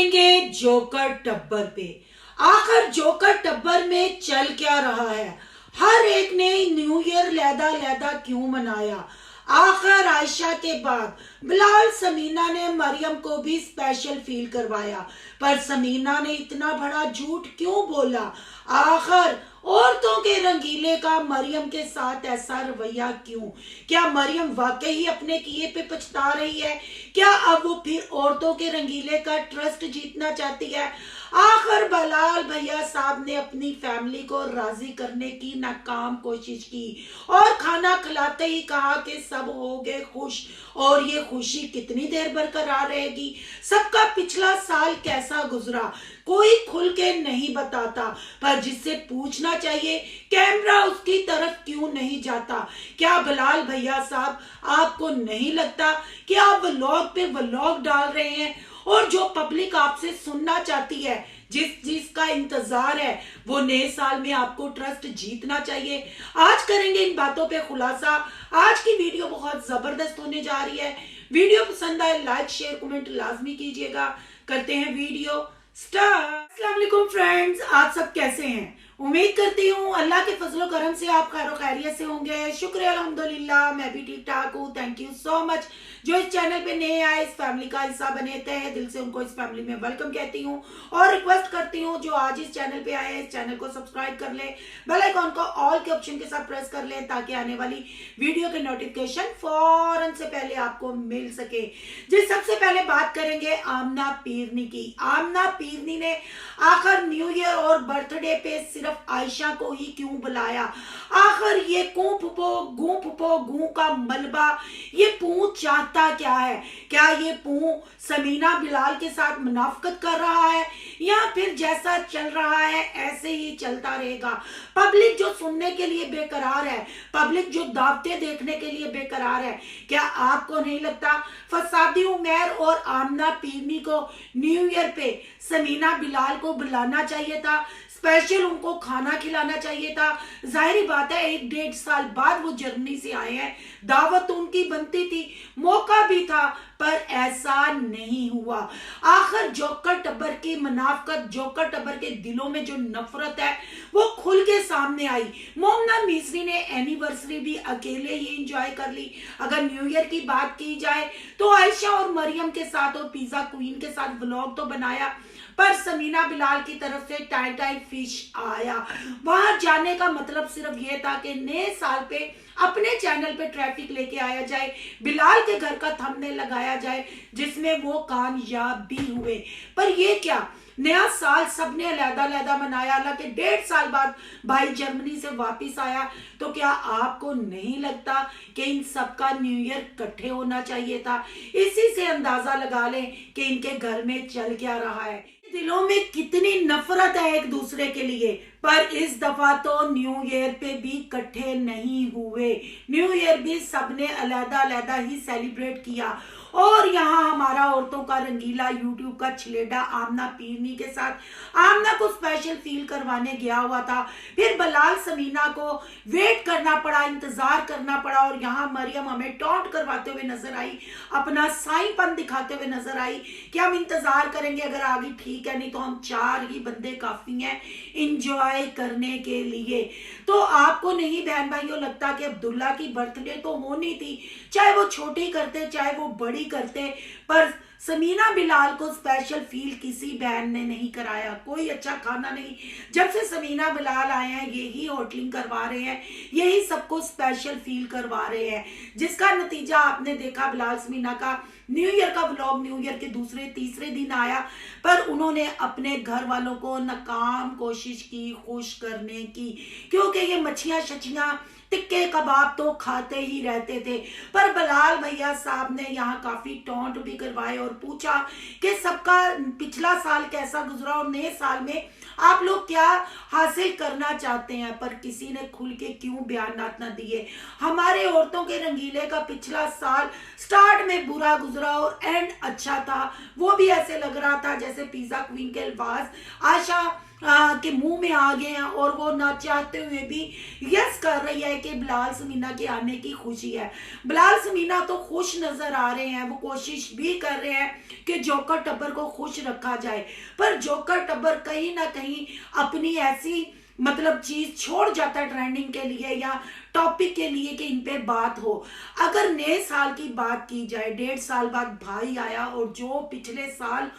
करेंगे जोकर टब्बर पे। आखिर जोकर टब्बर में चल क्या रहा है? हर एक ने न्यू ईयर लैदा लैदा क्यों मनाया? आखिर आयशा के बाद बिलाल समीना ने मरियम को भी स्पेशल फील करवाया, पर समीना ने इतना बड़ा झूठ क्यों बोला? आखिर औरतों के रंगीले का मरियम के साथ ऐसा रवैया क्यों? क्या मरियम वाकई ही अपने किए पे पछता रही है? क्या अब वो फिर औरतों के रंगीले का ट्रस्ट जीतना चाहती है? आखिर बिलाल भैया साहब ने अपनी फैमिली को राजी करने की नाकाम कोशिश की और खाना खिलाते ही कहा कि सब हो गए खुश, और ये खुशी कितनी देर बरकरार रहेगी? सबका पिछला साल कैसा गुजरा कोई खुल के नहीं बताता, पर जिससे पूछना चाहिए कैमरा उसकी तरफ क्यों नहीं जाता? क्या बिलाल भैया साहब आपको नहीं लगता कि आप व्लॉग पे व्लॉग डाल रहे हैं और जो पब्लिक आपसे सुनना चाहती है, जिसका इंतजार है, वो नए साल में आपको ट्रस्ट जीतना चाहिए? आज करेंगे इन बातों पे खुलासा। आज की वीडियो बहुत जबरदस्त होने जा रही है। वीडियो पसंद आए लाइक शेयर कमेंट लाजमी कीजिएगा। करते हैं वीडियो स्टार्ट। अस्सलाम वालेकुम फ्रेंड्स, आप सब कैसे हैं? उम्मीद करती हूँ अल्लाह के फजलो करम से आप खैर खैरियत से होंगे। शुक्र अल्हम्दुलिल्लाह, मैं भी ठीक ठाक हूँ। Thank you so much. जो इस चैनल पे नए आए, इस फैमिली का हिस्सा बने तहे दिल से उनको इस फैमिली में वेलकम कहती हूँ और रिक्वेस्ट करती हूँ जो आज इस चैनल पे आए इस चैनल को सब्सक्राइब कर ले, बेल आइकॉन को ऑल के ऑप्शन के साथ प्रेस कर ले ताकि आने वाली वीडियो के नोटिफिकेशन फौरन से पहले आपको मिल सके। जी, सबसे पहले बात करेंगे आमना पीरनी की। आमना पीरनी ने आखिर न्यू ईयर और बर्थडे पे सिर्फ आयशा को ही क्यों बुलाया? आखिर ये गू का मलबा, ये पूं चाहता क्या है? क्या ये पूं समीना बिलाल के साथ मुनाफकत कर रहा है या फिर जैसा चल रहा है ऐसे ही चलता रहेगा? पब्लिक जो सुनने के लिए बेकरार है, पब्लिक जो दावतें देखने के लिए बेकरार है, क्या आपको नहीं लगता फसादी उमैर और आमना पीरनी को न्यू ईयर पे समीना बिलाल को बुलाना चाहिए था? स्पेशल उनको खाना खिलाना चाहिए था। जाहिर बात है 1-1.5 साल बाद वो जर्मनी से आए हैं, दावत उनकी बनती थी, मौका भी था, पर ऐसा नहीं हुआ। आखिर जोकर टब्बर की मुनाफकत, जोकर टब्बर के दिलों में जो नफरत है वो खुल के सामने आई। मोमना मिस्री ने एनिवर्सरी भी अकेले ही एंजॉय कर ली। अगर न्यू ईयर की बात की जाए तो आयशा और मरियम के साथ और पिज्जा क्वीन के साथ व्लॉग तो बनाया, पर समीना बिलाल की तरफ से टाई फिश आया। वहां जाने का मतलब सिर्फ ये था कि नए साल पे अपने चैनल पे ट्रैफिक लेके आया जाए, बिलाल के घर का थंबनेल लगाया जाए, जिसमें वो कामयाब भी हुए। पर ये क्या, नया साल सबने अलग-अलग मनाया। हालांकि 1.5 साल बाद भाई जर्मनी से वापस आया, तो क्या आपको नहीं लगता कि इन सबका न्यू ईयर इकट्ठे होना चाहिए था? इसी से अंदाजा लगा लें कि इनके घर में चल क्या रहा है, दिलों में कितनी नफरत है एक दूसरे के लिए। पर इस दफा तो न्यू ईयर पे भी इकट्ठे नहीं हुए। न्यू ईयर भी सबने अलग-अलग ही सेलिब्रेट किया और यहाँ हमारा औरतों का रंगीला यूट्यूब का छलेडा आमना पीरनी के साथ आमना को स्पेशल फील करवाने गया हुआ था। फिर बिलाल समीना को वेट करना पड़ा, इंतजार करना पड़ा, और यहाँ मरियम हमें टॉन्ट करवाते हुए नजर आई, अपना साईपन दिखाते हुए नजर आई कि हम इंतजार करेंगे, अगर आगे ठीक है, नहीं तो हम 4 ही बंदे काफी हैं इंजॉय करने के लिए। तो आपको नहीं बहन भाइयों लगता कि अब्दुल्ला की बर्थडे तो होनी थी, चाहे वो छोटी करते चाहे वो बड़ी करते, पर समीना बिलाल को स्पेशल फील किसी बहन ने नहीं कराया। कोई अच्छा खाना नहीं, जब से समीना बिलाल आए हैं यही होटलिंग करवा रहे हैं, यही सबको स्पेशल फील करवा रहे हैं, जिसका नतीजा आपने देखा। बिलाल समीना का न्यू ईयर का व्लॉग न्यू ईयर के दूसरे तीसरे दिन आया, पर उन्होंने अपने घर वालों को नाकाम कोशिश की खुश करने की, क्योंकि ये मच्छियां शचियां टिक्के कबाब तो खाते ही रहते थे। पर बिलाल भैया साहब ने यहाँ काफी टॉन्ट भी करवाए और पूछा कि सबका पिछला साल कैसा गुजरा और नए साल में आप लोग क्या हासिल करना चाहते हैं, पर किसी ने खुल के क्यों बयान ना दिए। हमारे औरतों के रंगीले का पिछला साल स्टार्ट में बुरा गुजरा और एंड अच्छा था। वो भी ऐसे लग रहा था जैसे पिज्जा क्वीन के अल्फाज आयशा के मुंह में आ गए हैं और वो ना चाहते हुए भी यस कर रही है कि बिलाल समीना के आने की खुशी है। बिलाल समीना तो खुश नजर आ रहे हैं, वो कोशिश भी कर रहे हैं कि जोकर टब्बर को खुश रखा जाए, पर जोकर टब्बर कहीं ना कहीं अपनी ऐसी मतलब चीज छोड़ जाता है ट्रेंडिंग के लिए या टॉपिक के लिए कि इन पे बात हो। अगर नए साल की बात की जाए, 1.5 साल बाद भाई आया और जो पिछले साल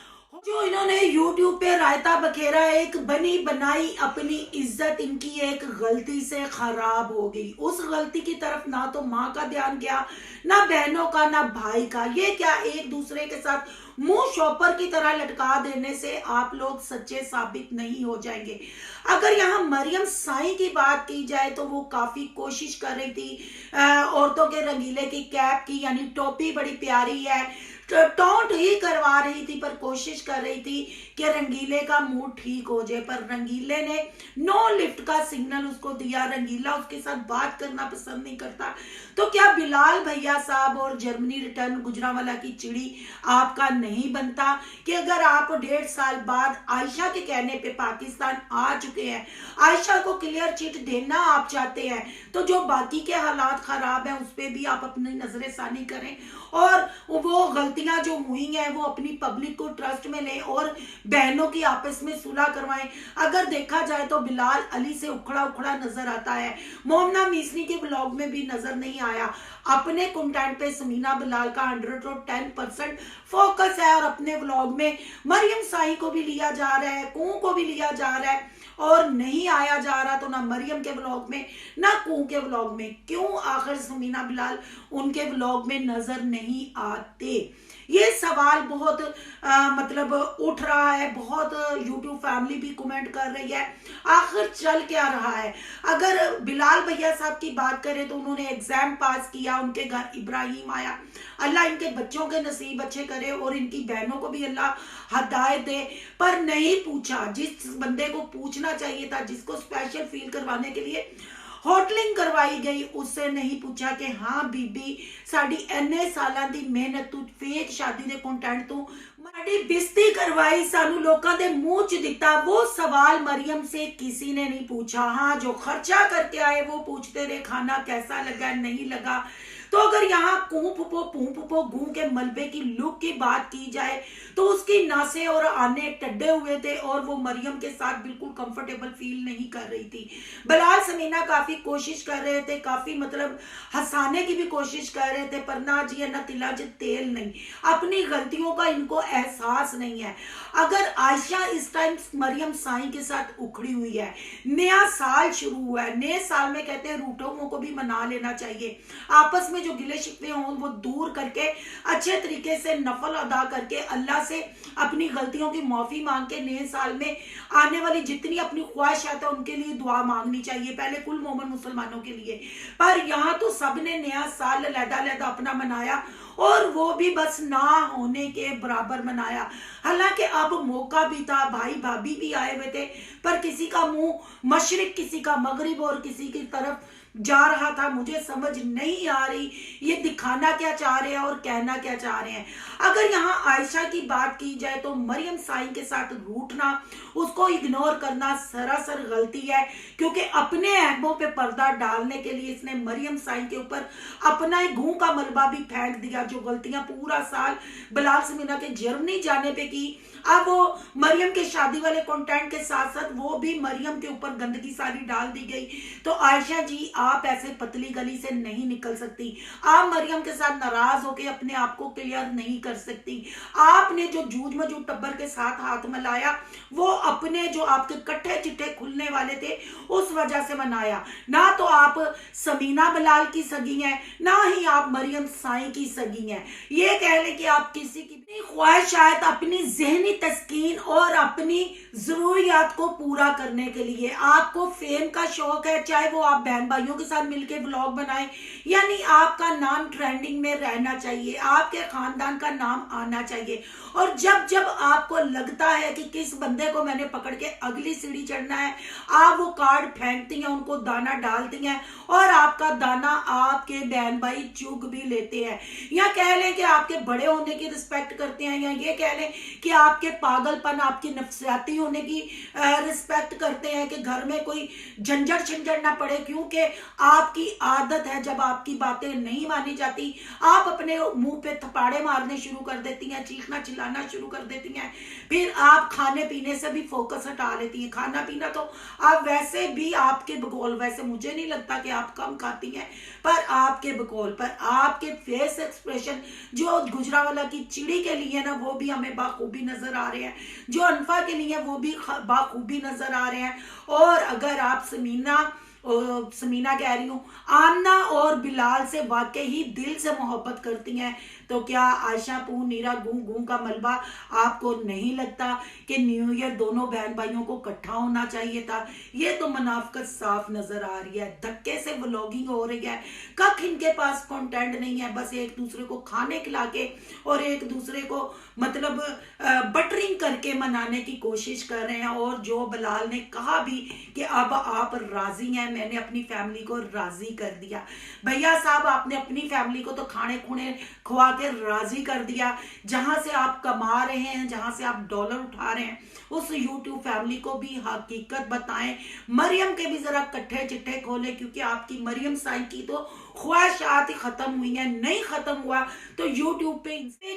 जो इन्होंने YouTube पे रायता बखेरा, एक बनी बनाई अपनी इज्जत इनकी एक गलती से खराब हो गई। उस गलती की तरफ ना तो माँ का ध्यान गया, ना बहनों का, ना भाई का। ये क्या एक दूसरे के साथ मुंह शॉपर की तरह लटका देने से आप लोग सच्चे साबित नहीं हो जाएंगे। अगर यहाँ मरियम साई की बात की जाए तो वो काफी कोशिश कर रही थी औरतों के रंगीले की कैप की, यानी टोपी बड़ी प्यारी है, टॉन्ट ही करवा रही थी, पर कोशिश कर रही थी कि रंगीले का मूड ठीक हो जाए। पर रंगीले ने नो लिफ्ट का सिग्नल उसको दिया। रंगीला उसके साथ बात करना पसंद नहीं करता। तो क्या बिलाल भैया साहब और जर्मनी रिटर्न गुजरांवाला की चिड़ी आपका नहीं बनता कि अगर आप 1.5 साल बाद आयशा के कहने पे पाकिस्तान आ चुके हैं, आयशा को क्लियर चिट देना आप चाहते हैं, तो जो बाकी के हालात खराब हैं उस पर भी आप अपनी नजरेसानी करें और वो गलतियां जो हुई हैं वो अपनी पब्लिक को ट्रस्ट में लें और बहनों की आपस में सुलह करवाएं। अगर देखा जाए तो बिलाल अली से उखड़ा उखड़ा नजर आता है, मोमना मिसरी के ब्लॉग में भी नजर नहीं आया। अपने कंटेंट पे समीना बिलाल का 110% फोकस है और अपने व्लॉग में मरियम साई को भी लिया जा रहा है, कू को भी लिया जा रहा है, और नहीं आया जा रहा तो ना मरियम के व्लॉग में ना कू के व्लॉग में। क्यों आखिर समीना बिलाल उनके व्लॉग में नजर नहीं आते? ये सवाल बहुत मतलब उठ रहा है, बहुत यूट्यूब फैमिली भी कमेंट कर रही है, आखिर चल क्या रहा है। अगर बिलाल भैया साहब की बात करें तो उन्होंने एग्जाम पास किया, उनके घर इब्राहिम आया, अल्लाह इनके बच्चों के नसीब अच्छे करे और इनकी बहनों को भी अल्लाह हदायत दे। पर नहीं पूछा, जिस बंदे को पूछना चाहिए था, जिसको स्पेशल फील करवाने के लिए होटलिंग करवाई गई, उससे नहीं पूछा कि हाँ बीबी साड़ी इन्ने सालों की मेहनत तू फेक शादी के कंटेंट तू माड़ी बेइज्जती करवाई, सानू लोगों के मुंह च दिता। वो सवाल मरियम से किसी ने नहीं पूछा। हाँ, जो खर्चा करके आए वो पूछते रहे खाना कैसा लगा नहीं लगा। तो अगर यहाँ पू गू के मलबे की लुक की बात की जाए तो उसकी नासे और आने टड्डे हुए थे और वो मरियम के साथ बिल्कुल कंफर्टेबल फील नहीं कर रही थी। बिलाल समीना काफी कोशिश कर रहे थे, काफी मतलब हंसाने की भी कोशिश कर रहे थे, पर ना जी ना तिला जी तेल नहीं, अपनी गलतियों का इनको एहसास नहीं है। अगर आयशा इस टाइम मरियम साई के साथ उखड़ी हुई है, नया साल शुरू हुआ है, नए साल में कहते हैं रूठों को भी मना लेना चाहिए, आपस में जो गिले शिकवे हों वो दूर करके अच्छे तरीके से नफल अदा करके अल्लाह से अपनी गलतियों की माफी मांग के नए साल में आने वाली जितनी अपनी ख्वाहिशात है उनके लिए दुआ मांगनी चाहिए, पहले कुल मोमिन मुसलमानों के लिए। पर यहाँ तो सबने नया साल लहदा अपना मनाया और वो भी बस ना होने के बराबर मनाया। हालांकि अब मौका भी था, भाई भाभी भी आए हुए थे, पर किसी का मुंह मशरिक, किसी का मगरिब और किसी की तरफ जा रहा था। मुझे समझ नहीं आ रही ये दिखाना क्या चाह रहे हैं और कहना क्या चाह रहे हैं। अगर यहाँ आयशा की बात की जाए तो मरियम साई के साथ रूठना, उसको इग्नोर करना सरासर गलती है, क्योंकि अपने ऐबों पे पर्दा डालने के लिए इसने मरियम साई के ऊपर अपना एक घू का मलबा भी फेंक दिया। जो गलतियां पूरा साल बिलाल समीना के जर्मनी जाने पे की, अब वो मरियम के शादी वाले कंटेंट के साथ साथ वो भी मरियम के ऊपर गंदगी सारी डाल दी गई। तो आयशा जी आप ऐसे पतली गली से नहीं निकल सकती, आप मरियम के साथ नाराज होकर अपने आप को क्लियर नहीं कर सकती। आपने जो जूझ मजूद टब्बर के साथ हाथ मिलाया वो अपने जो आपके कट्ठे चिट्ठे खुलने वाले थे उस वजह से मनाया। ना तो आप समीना बिलाल की सगी हैं, ना ही आप मरियम साई की सगी हैं। ये कह ले कि आप किसी की ख्वाहिशात, अपनी जहनी तस्कीन और अपनी जरूरियात को पूरा करने के लिए आपको फेम का शौक है, चाहे वो आप बहन भाइयों के साथ मिलकर ब्लॉग बनाएं, यानी आपका नाम ट्रेंडिंग में रहना चाहिए, आपके खानदान का नाम आना चाहिए। और जब जब आपको लगता है कि किस बंदे को मैंने पकड़ के अगली सीढ़ी चढ़ना है, आप वो कार्ड फेंकती हैं, उनको दाना डालती हैं और आपका दाना आपके बहन भाई चुग भी लेते हैं, या कह लें कि आपके बड़े होने की रिस्पेक्ट करते हैं, या ये कह लें कि आपके आपके पागलपन, आपकी नफसियाती होने की रिस्पेक्ट करते हैं कि घर में कोई झंझट झंझट ना पड़े, क्योंकि आपकी आदत है जब आपकी बातें नहीं मानी जाती आप अपने मुंह पे थपाड़े मारने शुरू कर देती हैं, चीखना चिल्लाना शुरू कर देती हैं, फिर आप खाने पीने से भी फोकस हटा लेती हैं। खाना पीना तो आप वैसे भी आपके बकौल, वैसे मुझे नहीं लगता कि आप कम खाती हैं, पर आपके बकौल पर आपके फेस एक्सप्रेशन जो गुजरावाला की चिड़ी के लिए ना वो भी हमें बाखूबी नजर आ रहे हैं, जो अनफा के लिए वो भी बाखूबी नजर आ रहे हैं। और अगर आप समीना कह रही हूँ, आमना और बिलाल से वाकई ही दिल से मोहब्बत करती हैं, तो क्या आयशा पू नीरा गूं गूं का मलबा आपको नहीं लगता कि न्यू ईयर दोनों बहन भाइयों को इकट्ठा होना चाहिए था? ये तो मुनाफिकत साफ नजर आ रही है, धक्के से व्लॉगिंग हो रही है, कख इनके पास कंटेंट नहीं है, बस एक दूसरे को खाने खिला के और एक दूसरे को मतलब बटरिंग करके मनाने की कोशिश कर रहे हैं। और जो बिलाल ने कहा भी कि अब आप राजी हैं, मैंने अपनी फैमिली को राजी कर दिया। भैया साहब आपने अपनी फैमिली को तो खाने खुने खुआ के राजी कर दिया, जहां से आप कमा रहे हैं, जहां से आप डॉलर उठा रहे हैं, उस यूट्यूब फैमिली को भी हकीकत बताएं। मरियम के भी जरा कट्ठे चिट्ठे खोले, क्योंकि आपकी मरियम साई की तो ख्वाहिशात ही खत्म हुई है, नहीं खत्म हुआ तो यूट्यूब पे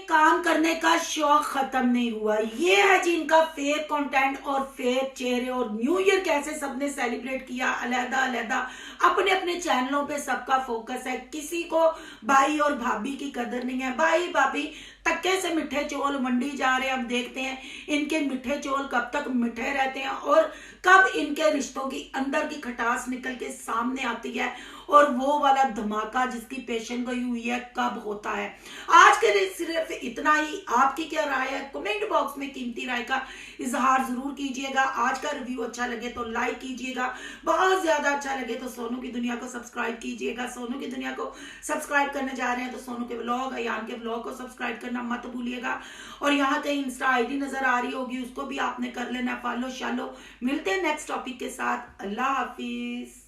काम करने का शौक खत्म नहीं हुआ। ये है जिनका फेक कंटेंट और फेक चेहरे। और न्यू ईयर कैसे सबने सेलिब्रेट किया अलहदा अलहदा, अपने अपने चैनलों पे सबका फोकस है, किसी को भाई और भाभी की कदर नहीं है। भाई भाभी तक्के से मिठे चौल मंडी जा रहे हैं, अब देखते हैं इनके मिठे चौल कब तक मिठे रहते हैं और कब इनके रिश्तों की अंदर की खटास निकल के सामने आती है, और वो वाला धमाका जिसकी पेशन गोई हुई है कब होता है। आज के लिए सिर्फ इतना ही। आपकी क्या राय है कमेंट बॉक्स में कीमती राय का इजहार जरूर कीजिएगा। आज का रिव्यू अच्छा लगे तो लाइक कीजिएगा, बहुत ज्यादा अच्छा लगे तो सोनू की दुनिया को सब्सक्राइब कीजिएगा। सोनू की दुनिया को सब्सक्राइब करने जा रहे हैं तो सोनू के व्लॉग, अयान के व्लॉग को सब्सक्राइब करना मत भूलिएगा। और यहाँ कहीं इंस्टा आईडी नजर आ रही होगी, उसको भी आपने कर लेना फॉलो शालो। मिलते हैं नेक्स्ट टॉपिक के साथ। अल्लाह हाफिज।